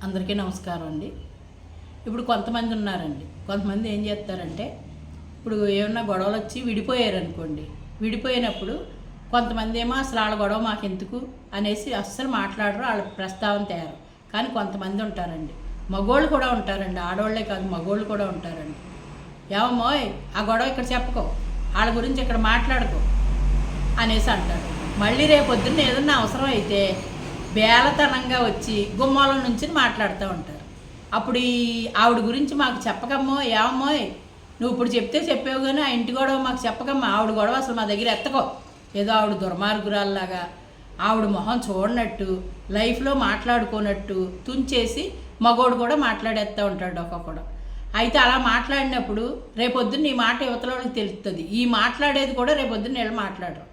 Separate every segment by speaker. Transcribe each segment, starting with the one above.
Speaker 1: అందరికీ నమస్కారం అండి. ఇప్పుడు కొంతమంది ఉన్నారండి. కొంతమంది ఏం చేస్తారంటే, ఇప్పుడు ఏమన్నా గొడవలు వచ్చి విడిపోయారనుకోండి, విడిపోయినప్పుడు కొంతమంది ఏమో అసలు వాళ్ళ గొడవ మాకెందుకు అనేసి అస్సలు మాట్లాడరు, వాళ్ళ ప్రస్తావన తేరు. కానీ కొంతమంది ఉంటారండి, మగోళ్ళు కూడా ఉంటారండి, ఆడవాళ్ళే కాదు మగోళ్ళు కూడా ఉంటారండి. ఏమోయ్ ఆ గొడవ ఇక్కడ చెప్పుకో, వాళ్ళ గురించి ఇక్కడ మాట్లాడుకో అనేసి అంటారు. మళ్ళీ రేపొద్దున్న ఏదన్నా అవసరం అయితే బేలతనంగా వచ్చి గుమ్మాల నుంచి మాట్లాడుతూ ఉంటారు. అప్పుడు ఈ ఆవిడ గురించి మాకు చెప్పకమ్మో, ఏమమ్మోయ్ నువ్వు ఇప్పుడు చెప్తే చెప్పావు కానీ ఆ ఇంటి గొడవ మాకు చెప్పకమ్మా, ఆవిడ గొడవ అసలు మా దగ్గర ఎత్తకో, ఏదో ఆవిడ దుర్మార్గురాల్లాగా ఆవిడ మొహం చూడనట్టు లైఫ్లో మాట్లాడుకోనట్టు తుంచేసి మగోడు కూడా మాట్లాడేస్తూ ఉంటాడు ఒక్కొక్కడు. అయితే అలా మాట్లాడినప్పుడు రేపొద్దున్న ఈ మాట యువతల వాళ్ళకి తెలుస్తుంది. ఈ మాట్లాడేది కూడా రేపొద్దున్న వీళ్ళు మాట్లాడరు.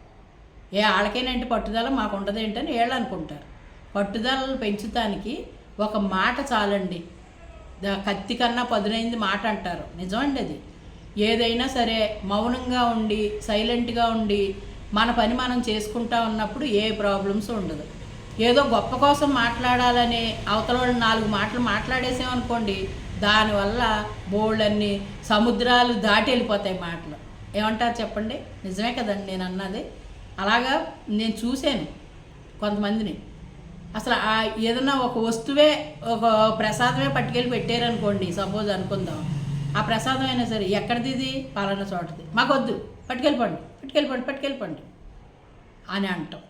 Speaker 1: వాళ్ళకేనంటే పట్టుదల మాకు ఉండదు ఏంటని వీళ్ళు అనుకుంటారు. పట్టుదలలు పెంచుతానికి ఒక మాట చాలండి, కత్తి కన్నా పదునైంది మాట అంటారు. నిజమండి అది. ఏదైనా సరే మౌనంగా ఉండి సైలెంట్గా ఉండి మన పని మనం చేసుకుంటా ఉన్నప్పుడు ఏ ప్రాబ్లమ్స్ ఉండదు. ఏదో గొప్ప కోసం మాట్లాడాలని అవతల వాళ్ళు 4 మాటలు మాట్లాడేసామనుకోండి, దానివల్ల బోళ్ళన్నీ సముద్రాలు దాటి వెళ్ళిపోతాయి మాటలు. ఏమంటారు చెప్పండి? నిజమే కదండి నేను అన్నది. అలాగా నేను చూశాను కొంతమందిని. అసలు ఏదన్నా ఒక వస్తువే, ఒక ప్రసాదమే పట్టుకెళ్ళి పెట్టారనుకోండి, సపోజ్ అనుకుందాం, ఆ ప్రసాదం అయినా సరే ఎక్కడిది, ఇది పలానా చోటది, మాకొద్దు, పట్టుకెళ్ళిపోండి అని అంటాం.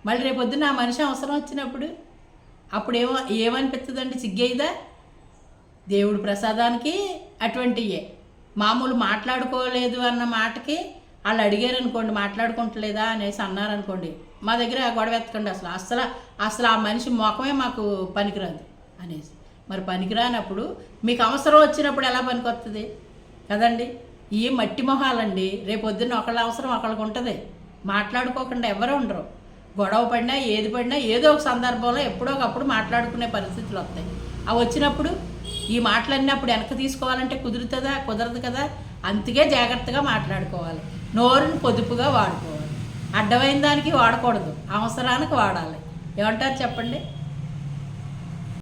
Speaker 1: మళ్ళీ రేపొద్దున ఆ మనిషి అవసరం వచ్చినప్పుడు అప్పుడు ఏమనిపిస్తుందండి? సిగ్గేయిదా? దేవుడి ప్రసాదానికి అటువంటివే. మామూలు మాట్లాడుకోలేదు అన్న మాటకి వాళ్ళు అడిగారు అనుకోండి, మాట్లాడుకుంటలేదా అనేసి అన్నారనుకోండి, మా దగ్గర గొడవ ఎత్తకండి, అసలు ఆ మనిషి ముఖమే మాకు పనికిరాదు అనేసి. మరి పనికిరానప్పుడు మీకు అవసరం వచ్చినప్పుడు ఎలా పనికొస్తుంది కదండి? ఈ మట్టి మొహాలండి. రేపొద్దున్న ఒకళ్ళ అవసరం ఒకళ్ళకి ఉంటుంది. మాట్లాడుకోకుండా ఎవరు ఉండరు. గొడవ పడినా ఏది పడినా ఏదో ఒక సందర్భంలో ఎప్పుడో ఒకప్పుడు మాట్లాడుకునే పరిస్థితులు వస్తాయి. అవి వచ్చినప్పుడు ఈ మాటలన్నీ అప్పుడు వెనక్కి తీసుకోవాలంటే కుదురుతుందా? కుదరదు కదా. అందుకే జాగ్రత్తగా మాట్లాడుకోవాలి. నోరుని పొదుపుగా వాడుకోవాలి. అడ్డమైన దానికి వాడకూడదు, అవసరానికి వాడాలి. ఏమంటారు చెప్పండి?